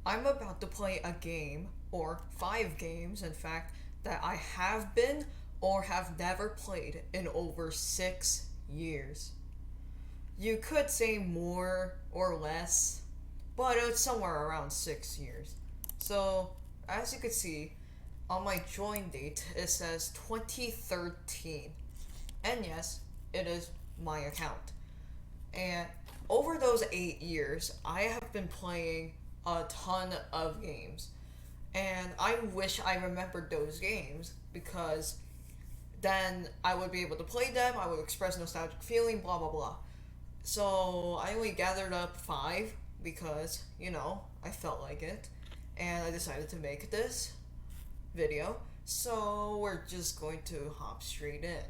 I'm about to play a game, or 5 games in fact, that I have been or have never played in over 6 years. You could say more or less, but it's somewhere around 6 years. So, as you can see, on my join date, it says 2013. And yes, it is my account. And over those 8 years, I have been playing a ton of games. And I wish I remembered those games because then I would be able to play them, I would express nostalgic feeling, blah blah blah. So I only gathered up 5 because, I felt like it. And I decided to make this video. So we're just going to hop straight in.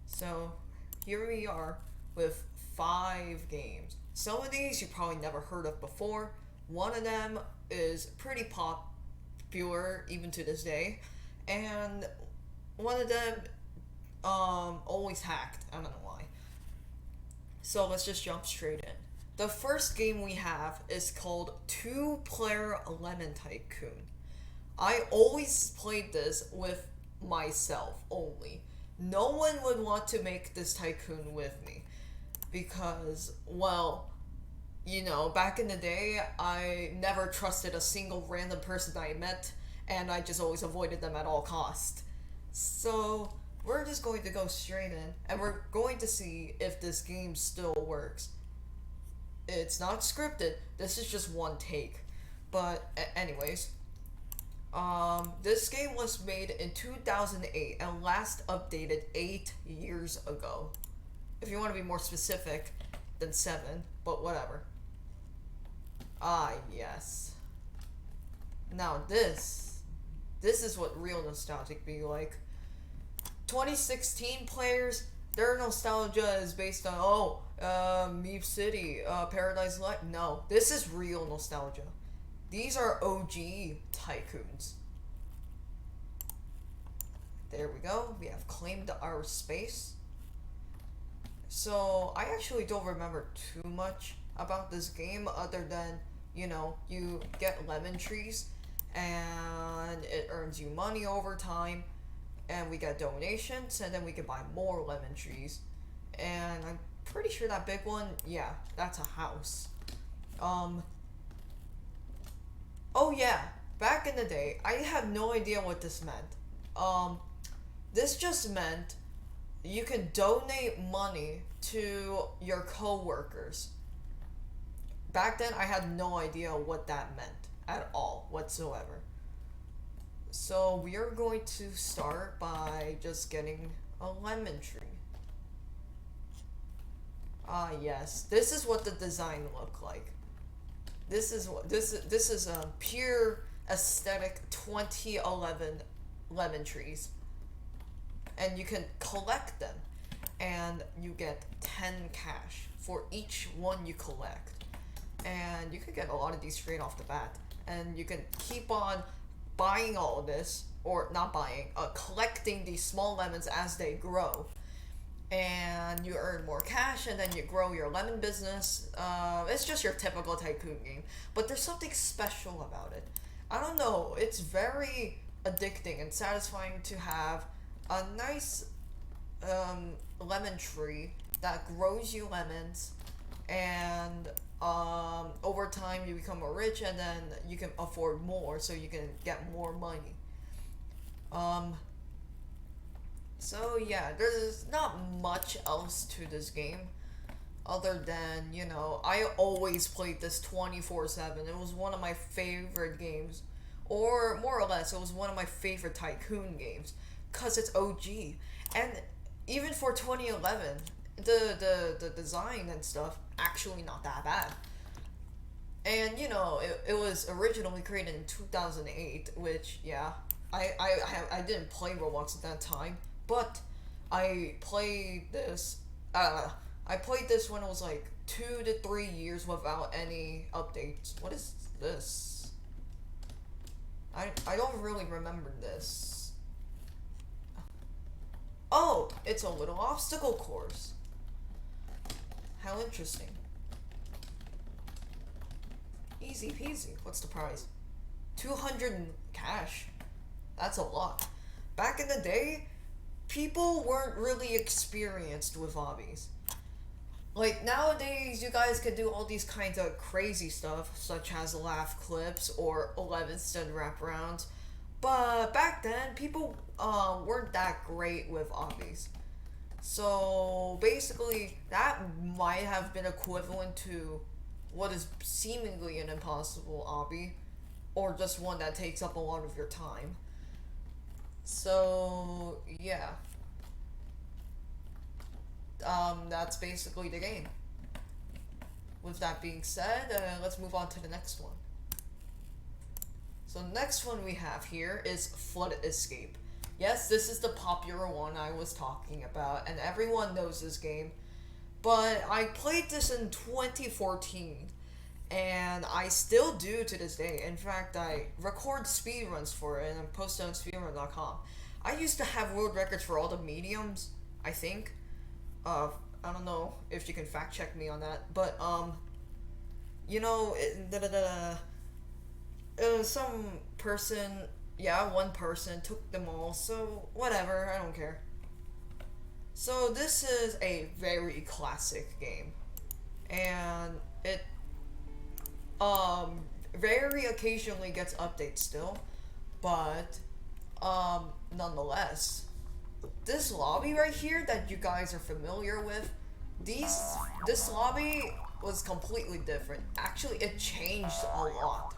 So here we are with 5 games. Some of these you probably never heard of before. One of them is pretty popular even to this day, and one of them always hacked. I don't know why. So let's just jump straight in. The first game we have is called Two Player Lemon Tycoon. I always played this with myself only. No one would want to make this tycoon with me because, well, back in the day, I never trusted a single random person that I met, and I just always avoided them at all cost. So, we're just going to go straight in, and we're going to see if this game still works. It's not scripted, this is just one take. But, anyways, this game was made in 2008 and last updated 8 years ago. If you want to be more specific than 7, but whatever. Ah, yes. Now this is what real nostalgic be like. 2016 players, their nostalgia is based on, Meep City, Paradise Light. No, this is real nostalgia. These are OG tycoons. There we go. We have claimed our space. So, I actually don't remember too much about this game other than, you get lemon trees and it earns you money over time, and we get donations, and then we can buy more lemon trees. And I'm pretty sure that big one, yeah, that's a house. Oh yeah, back in the day, I had no idea what this meant. This just meant you can donate money to your coworkers. Back then, I had no idea what that meant at all, whatsoever. So we are going to start by just getting a lemon tree. Ah yes, this is what the design looked like. This is a pure aesthetic 2011 lemon trees, and you can collect them, and you get 10 cash for each one you collect, and you can get a lot of these straight off the bat, and you can keep on buying all of this, or not buying, collecting these small lemons as they grow, and you earn more cash, and then you grow your lemon business. It's just your typical tycoon game, but there's something special about it. I don't know, it's very addicting and satisfying to have a nice lemon tree that grows you lemons, and over time you become rich, and then you can afford more, so you can get more money. Um, so yeah, there's not much else to this game other than, I always played this 24/7. It was one of my favorite games. Or more or less, it was one of my favorite tycoon games cuz it's OG. And even for 2011, the design and stuff actually not that bad. And it was originally created in 2008, which, yeah, I didn't play Roblox at that time, but I played this. I played this when it was like 2 to 3 years without any updates. What is this? I don't really remember this. Oh, it's a little obstacle course. How interesting. Easy peasy. What's the prize? 200 cash. That's a lot. Back in the day, people weren't really experienced with hobbies. Like nowadays, you guys could do all these kinds of crazy stuff, such as laugh clips or 11 stun wraparounds. But back then, people weren't that great with hobbies. So basically, that might have been equivalent to what is seemingly an impossible hobby, or just one that takes up a lot of your time. So yeah, that's basically the game. With that being said, let's move on to the next one. So next one we have here is Flood Escape. Yes, this is the popular one I was talking about, and everyone knows this game. But I played this in 2014, and I still do to this day. In fact, I record speedruns for it and post it on speedrun.com. I used to have world records for all the mediums, I think. I don't know if you can fact check me on that, but some person, yeah, one person took them all, so whatever, I don't care. So this is a very classic game, and it very occasionally gets updates still, but nonetheless, this lobby right here that you guys are familiar with, this lobby was completely different. Actually, it changed a lot.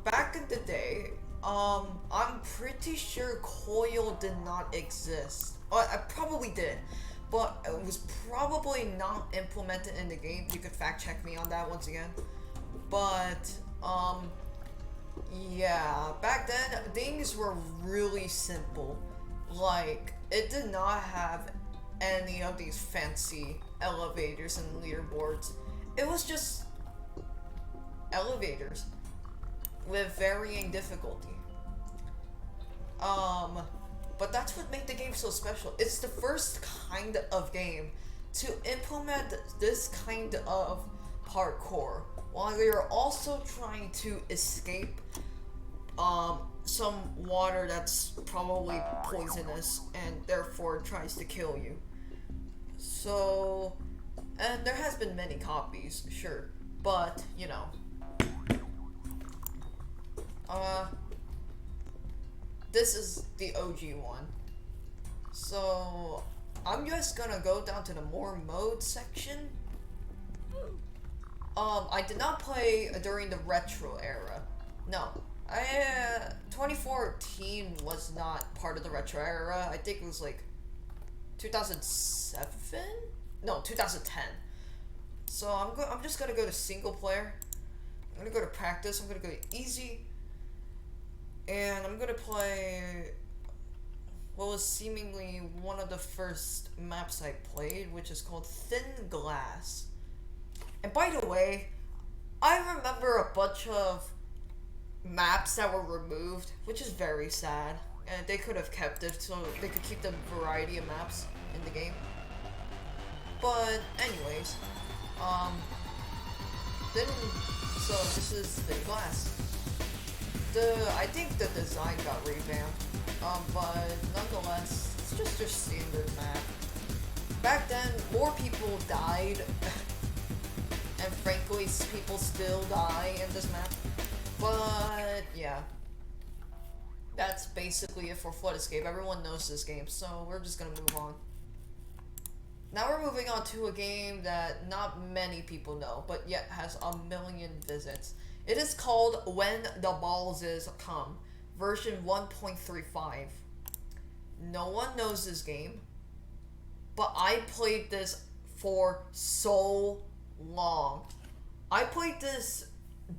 Back in the day, I'm pretty sure coil did not exist. I probably did, but it was probably not implemented in the game. You could fact check me on that once again. But, yeah, back then, things were really simple. Like, it did not have any of these fancy elevators and leaderboards. It was just elevators with varying difficulty. But that's what made the game so special. It's the first kind of game to implement this kind of parkour while you're also trying to escape some water that's probably poisonous and therefore tries to kill you. So, and there has been many copies, sure, but you know, this is the OG one. So I'm just gonna go down to the more mode section. I did not play during the retro era. No. 2014 was not part of the retro era. I think it was like 2007? No, 2010. So I'm just gonna go to single player. I'm gonna go to practice. I'm gonna go to easy, and I'm gonna play what was seemingly one of the first maps I played, which is called Thin Glass. And by the way, I remember a bunch of maps that were removed, which is very sad. And they could have kept it so they could keep the variety of maps in the game. But anyways, then so this is Thin Glass. I think the design got revamped. But nonetheless, it's just your standard map. Back then, more people died, and frankly, people still die in this map. But yeah, that's basically it for Flood Escape. Everyone knows this game, so we're just gonna move on. Now we're moving on to a game that not many people know, but yet has a million visits. It is called When the Balls Is Come, version 1.35. No one knows this game, but I played this for so long. I played this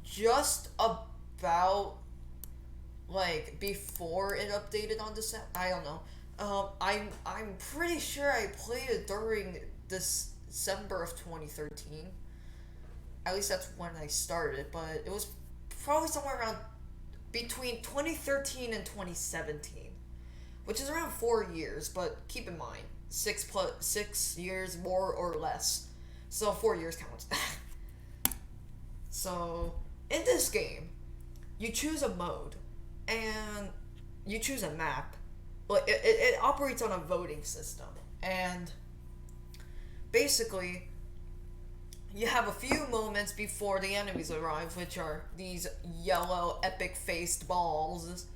just about like before it updated on this. I don't know. I'm pretty sure I played it during December of 2013. At least that's when I started, but it was probably somewhere around between 2013 and 2017, which is around 4 years. But keep in mind, 6 years more or less. So 4 years counts. So, in this game, you choose a mode, and you choose a map. Like, it operates on a voting system, and basically, you have a few moments before the enemies arrive, which are these yellow, epic-faced balls.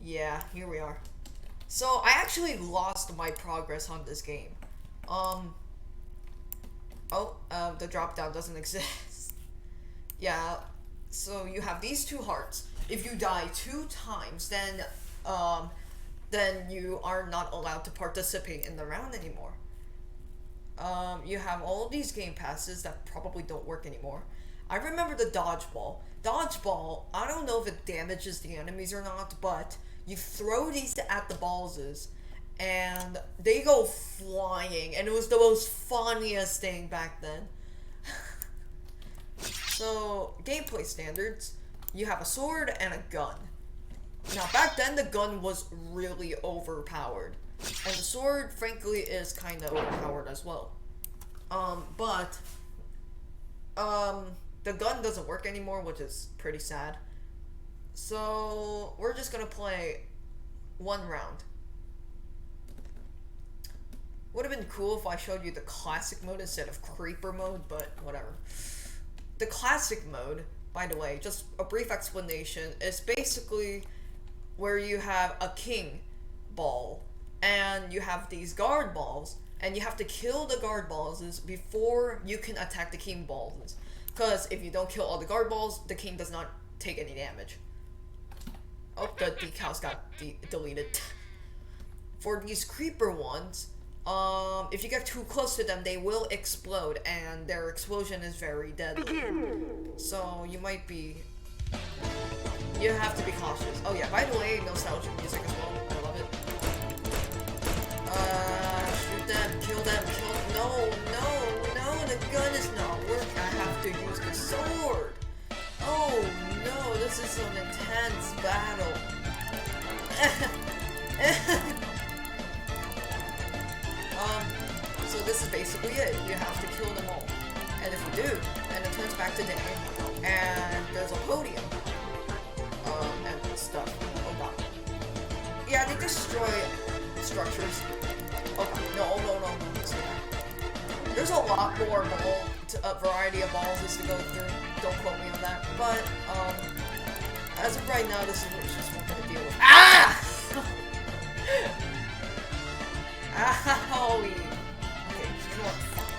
Yeah, here we are. So, I actually lost my progress on this game. The drop down doesn't exist. Yeah, so you have these two hearts. If you die 2 times, then you are not allowed to participate in the round anymore. You have all of these game passes that probably don't work anymore. I remember the dodgeball. Dodgeball, I don't know if it damages the enemies or not, but you throw these at the ballses, and they go flying, and it was the most funniest thing back then. So, gameplay standards, you have a sword and a gun. Now, back then, the gun was really overpowered, and the sword, frankly, is kind of overpowered as well. The gun doesn't work anymore, which is pretty sad. So, we're just gonna play 1 round. Would have been cool if I showed you the classic mode instead of creeper mode, but whatever. The classic mode, by the way, just a brief explanation, is basically where you have a king ball, and you have these guard balls, and you have to kill the guard balls before you can attack the king balls. Because if you don't kill all the guard balls, the king does not take any damage. Oh, the decals got deleted. For these creeper ones, if you get too close to them, they will explode, and their explosion is very deadly. So you might be... You have to be cautious. Oh yeah, by the way, nostalgic music as well. I love it. Shoot them, kill them, No, the gun is not working. I have to use the sword. Oh no, this is an intense battle. So this is basically it. You have to kill them all. And if you do, and it turns back to day, and there's a podium, and stuff. Oh god. Yeah, they destroy structures. Oh god, no. Stay back. There's a lot more variety of balls to go through. Don't quote me on that. But, as of right now, this is what we're gonna deal with. Ah! Owie. Okay, you know what? Fine.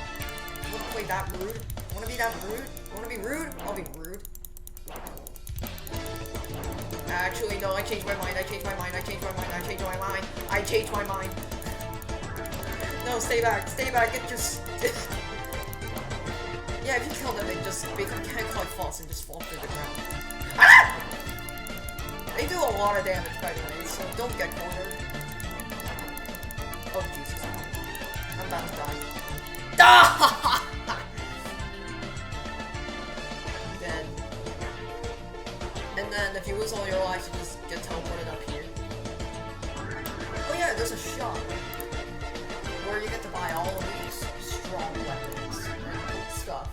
You wanna play that rude? Wanna be that rude? Wanna be rude? I'll be rude. Actually, no, I changed my mind. No, stay back. Get your... Yeah, if you kill them, they just become can't false and just fall through the ground. Ah! They do a lot of damage, by the way, so don't get cornered. Oh, Jesus. I'm about to die. Ah! Dead. And then, if you lose all your lives, you just get teleported up here. Oh yeah, there's a shop where you get to buy all of these strong weapons and stuff.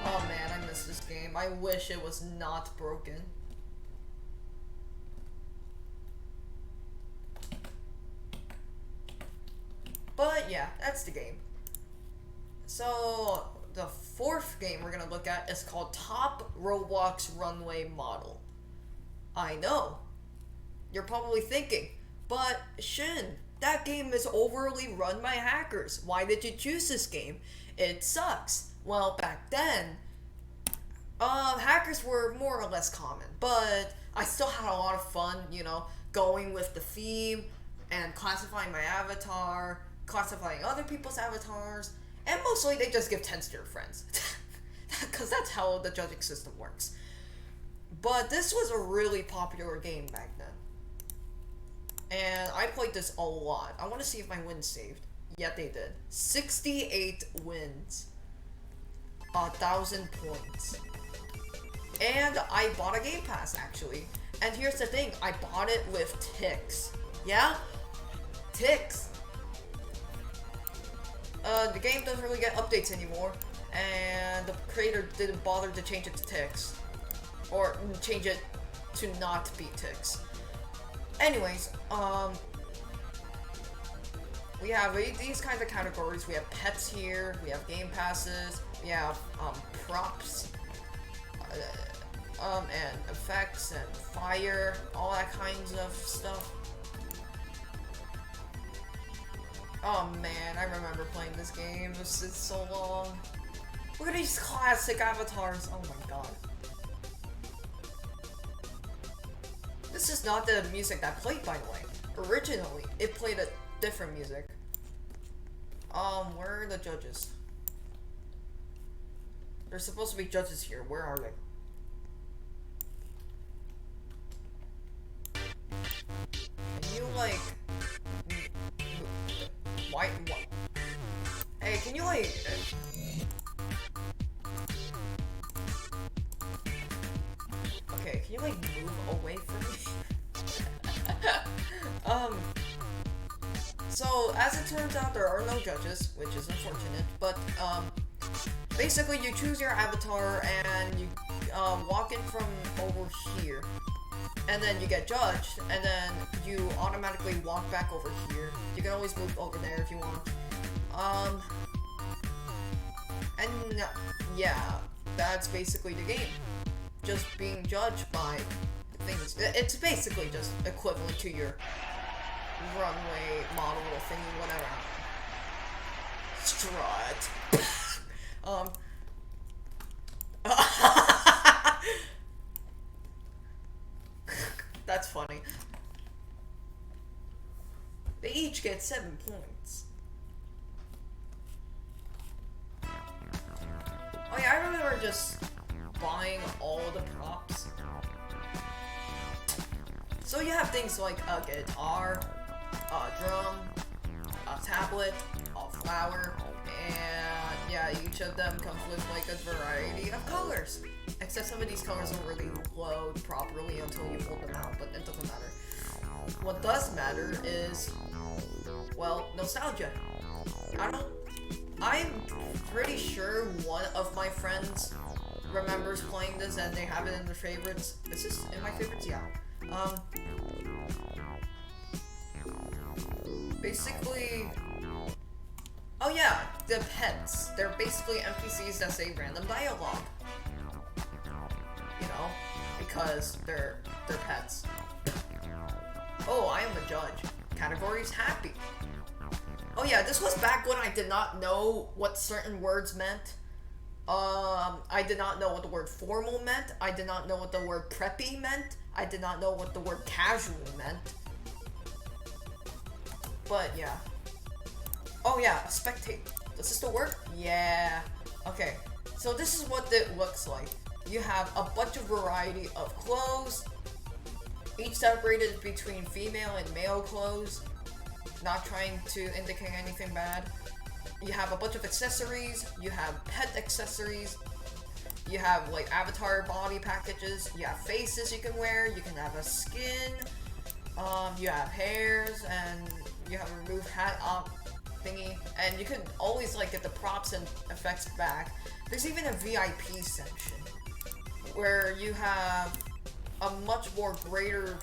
Oh man, I miss this game. I wish it was not broken. But yeah, that's the game. So, the 4th game we're gonna look at is called Top Roblox Runway Model. I know. You're probably thinking, but Shin, that game is overly run by hackers. Why did you choose this game? It sucks. Well, back then, hackers were more or less common, but I still had a lot of fun, going with the theme and classifying my avatar, classifying other people's avatars, and mostly they just give 10s to your friends. Because that's how the judging system works. But this was a really popular game back then. And I played this a lot. I want to see if my wins saved. Yeah, they did. 68 wins. 1,000 points. And I bought a Game Pass, actually. And here's the thing. I bought it with ticks. Yeah? Ticks. the game doesn't really get updates anymore, and the creator didn't bother to change it to ticks, or change it to not be ticks. Anyways, we have these kinds of categories. We have pets here, we have game passes, we have props, and effects and fire, all that kinds of stuff. Oh man, I remember playing this game. It's so long. Look at these classic avatars. Oh my god. This is not the music that played, by the way. Originally, it played a different music. Where are the judges? There's supposed to be judges here. Where are they? Can you, like... Why? Hey, can you, like... Okay, can you, like, move away from me? So, as it turns out, there are no judges, which is unfortunate, but, basically you choose your avatar and you, walk in from over here, and then you get judged, and then you automatically walk back over here. You can always move over there if you want. And, yeah, that's basically the game. Just being judged by things. It's basically just equivalent to your runway model thingy, whatever. Strut. That's funny. They each get 7 points. Oh yeah, I remember just buying all the props. So you have things like a guitar, a drum, a tablet, a flower, and yeah, each of them comes with like a variety of colors. Except some of these colors don't really load properly until you pull them out, but it doesn't matter. What does matter is, well, nostalgia. I'm pretty sure one of my friends remembers playing this and they have it in their favorites. Is this in my favorites? Yeah. Basically, oh yeah, the pets. They're basically NPCs that say random dialogue. You know, because they're pets. Oh, I am a judge. Category's happy. Oh yeah, this was back when I did not know what certain words meant. I did not know what the word formal meant. I did not know what the word preppy meant. I did not know what the word casual meant. But yeah. Oh yeah, spectate. Does this still work? Yeah. Okay, so this is what it looks like. You have a bunch of variety of clothes, each separated between female and male clothes. Not trying to indicate anything bad. You have a bunch of accessories, you have pet accessories, you have like avatar body packages, you have faces you can wear, you can have a skin, you have hairs, and you have a remove hat up thingy, and you can always like get the props and effects back. There's even a VIP section where you have a much more greater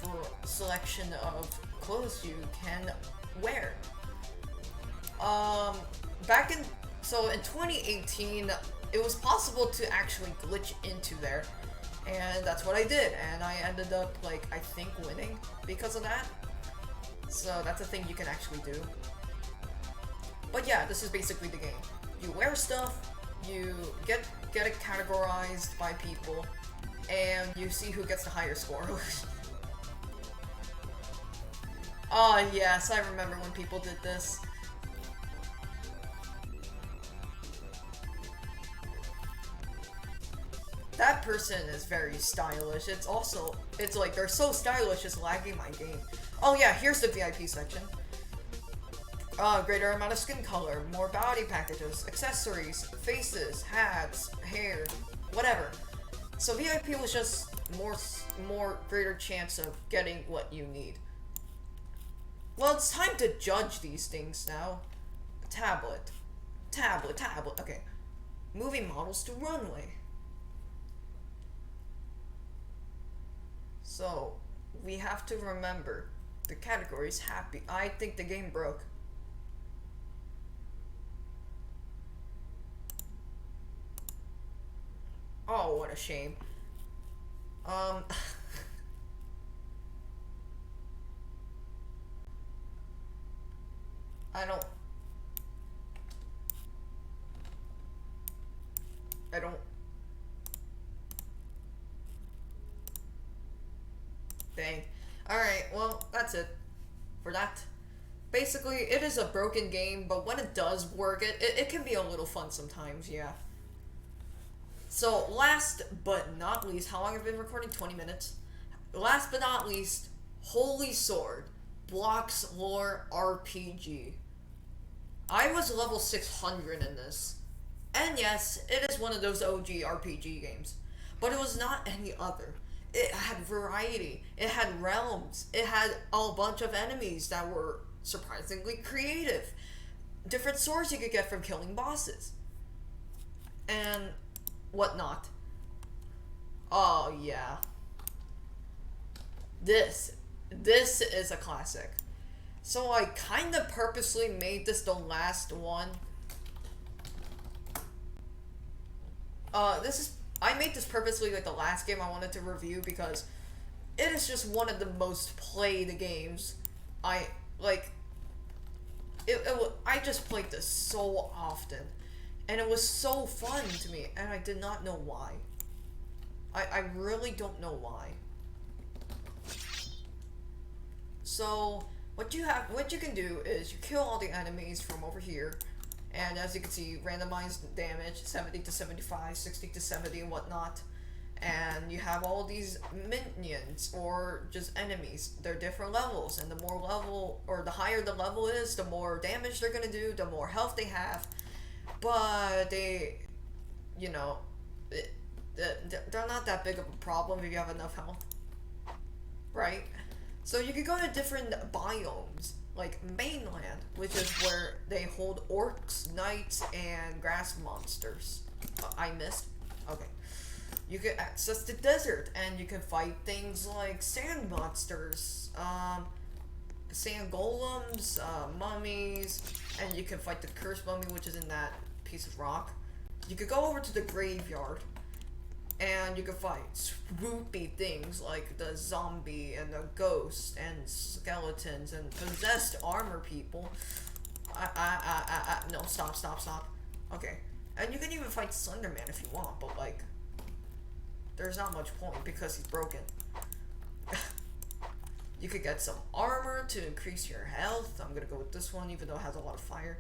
selection of clothes you can wear. So in 2018, it was possible to actually glitch into there, and that's what I did, and I ended up, like, I think winning because of that. So that's a thing you can actually do. But yeah, this is basically the game. You wear stuff, you get it categorized by people, and you see who gets the higher score. Oh yes, I remember when people did this. That person is very stylish. It's like they're so stylish it's lagging my game. Oh yeah, here's the VIP section. Greater amount of skin color, more body packages, accessories, faces, hats, hair, whatever. So VIP was just more greater chance of getting what you need. Well, it's time to judge these things now. Tablet. Tablet. Okay. Moving models to Runway. So, we have to remember the category is happy. I think the game broke. Oh, what a shame. Um... I don't... Dang. Alright, well, that's it for that. Basically, it is a broken game, but when it does work, it can be a little fun sometimes, yeah. So, last but not least, how long have I been recording? 20 minutes. Last but not least, Holy Sword, Blox Lore RPG. I was level 600 in this. And yes, it is one of those OG RPG games. But it was not any other. It had variety. It had realms. It had a bunch of enemies that were surprisingly creative. Different swords you could get from killing bosses. And whatnot. Oh, yeah. This is a classic. So I kind of purposely made this the last one. I made this purposely like the last game I wanted to review because it is just one of the most played games. I just played this so often, and it was so fun to me, and I did not know why. I really don't know why. So what you can do is you kill all the enemies from over here. And as you can see, randomized damage, 70 to 75, 60 to 70, and whatnot. And you have all these minions, or just enemies. They're different levels, and the more level, or the higher the level is, the more damage they're gonna do, the more health they have. But they, you know, they're not that big of a problem if you have enough health. Right? So you could go to different biomes. Like mainland, which is where they hold orcs, knights, and grass monsters. I missed. Okay. You can access the desert, and you can fight things like sand monsters, sand golems, mummies, and you can fight the cursed mummy, which is in that piece of rock. You could go over to the graveyard, and you can fight swoopy things like the zombie and the ghost and skeletons and possessed armor people. No, stop. Okay. And you can even fight Slenderman if you want, but like, there's not much point because he's broken. You could get some armor to increase your health. I'm gonna go with this one, even though it has a lot of fire.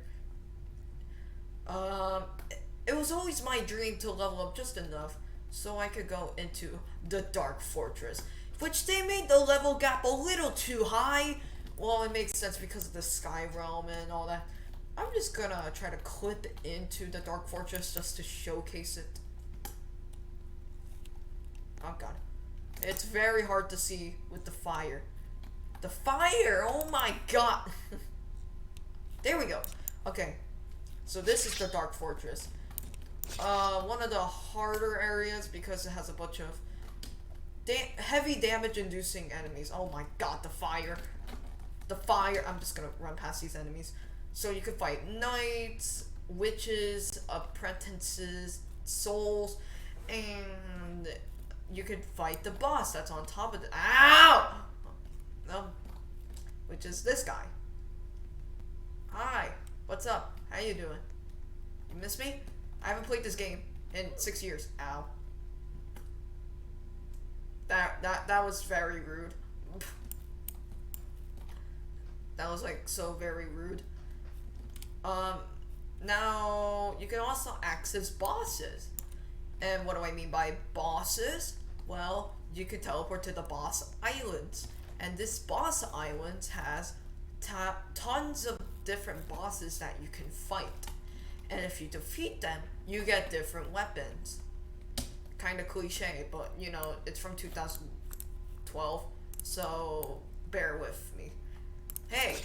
It was always my dream to level up just enough so I could go into the Dark Fortress, which they made the level gap a little too high. Well, it makes sense because of the Sky Realm and all that. I'm just gonna try to clip into the Dark Fortress just to showcase it. Oh god. It's very hard to see with the fire. The fire! Oh my god! There we go. Okay. So this is the Dark Fortress. One of the harder areas because it has a bunch of heavy damage inducing enemies. Oh my god, the fire. The fire. I'm just gonna run past these enemies. So you can fight knights, witches, apprentices, souls, and you could fight the boss that's on top of it. Ow! Which is this guy. Hi, what's up? How you doing? You miss me? I haven't played this game in 6 years. Ow. That was very rude. That was like so very rude. Now you can also access bosses. And what do I mean by bosses? Well, you could teleport to the boss islands. And this boss island has tons of different bosses that you can fight. And if you defeat them, you get different weapons. Kind of cliche, but you know, it's from 2012, so bear with me. Hey,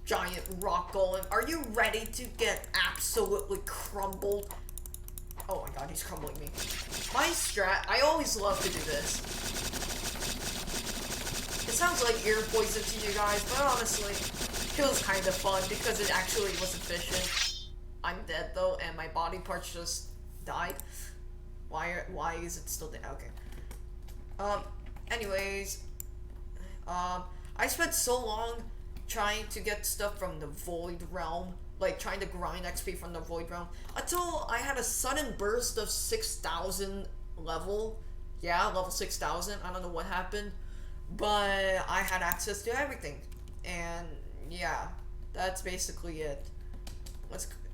giant rock golem. Are you ready to get absolutely crumbled? Oh my god, he's crumbling me. My strat, I always love to do this. It sounds like ear poison to you guys, but honestly, it was kind of fun because it actually was efficient. I'm dead though, and my body parts just died. Why is it still there? Okay. Anyways, I spent so long trying to get stuff from the Void Realm, like trying to grind XP from the Void Realm, until I had a sudden burst of 6,000 level. Yeah, level 6,000. I don't know what happened, but I had access to everything, and yeah, that's basically it.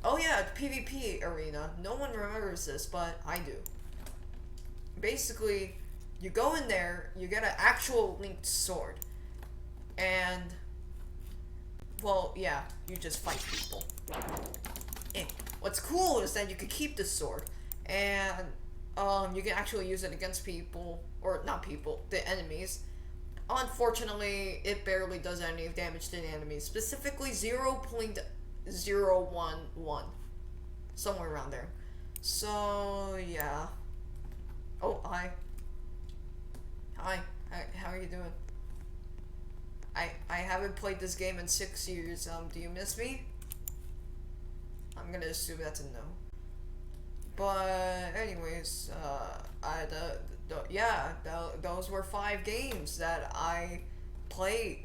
Oh yeah, PvP arena. No one remembers this, but I do. Basically, you go in there, you get an actual linked sword, and well, yeah, you just fight people. And what's cool is that you can keep this sword, and you can actually use it against people, or not people, the enemies. Unfortunately, it barely does any damage to the enemies, specifically 0.011, somewhere around there. So yeah. Oh, hi. Hi. How are you doing? I haven't played this game in 6 years. Do you miss me? I'm gonna assume that's a no. But anyways, those were 5 games that I played.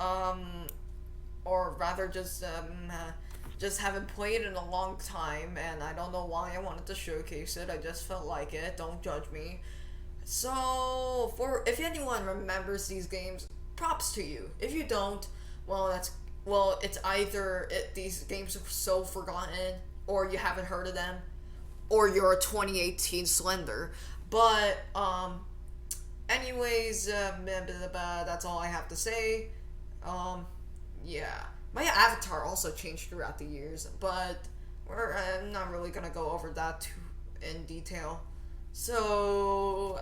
Or rather just haven't played in a long time, and I don't know why I wanted to showcase it. I just felt like it. Don't judge me. So, if anyone remembers these games, props to you. If you don't, well, it's either these games are so forgotten, or you haven't heard of them, or you're a 2018 Slender. But, anyways, that's all I have to say. Yeah. My avatar also changed throughout the years, but I'm not really gonna go over that too in detail. So,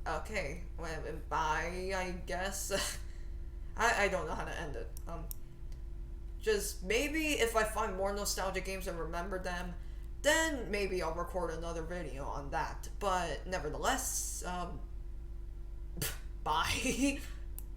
okay, well, bye, I guess. I don't know how to end it. Just maybe if I find more nostalgic games and remember them, then maybe I'll record another video on that. But nevertheless, bye.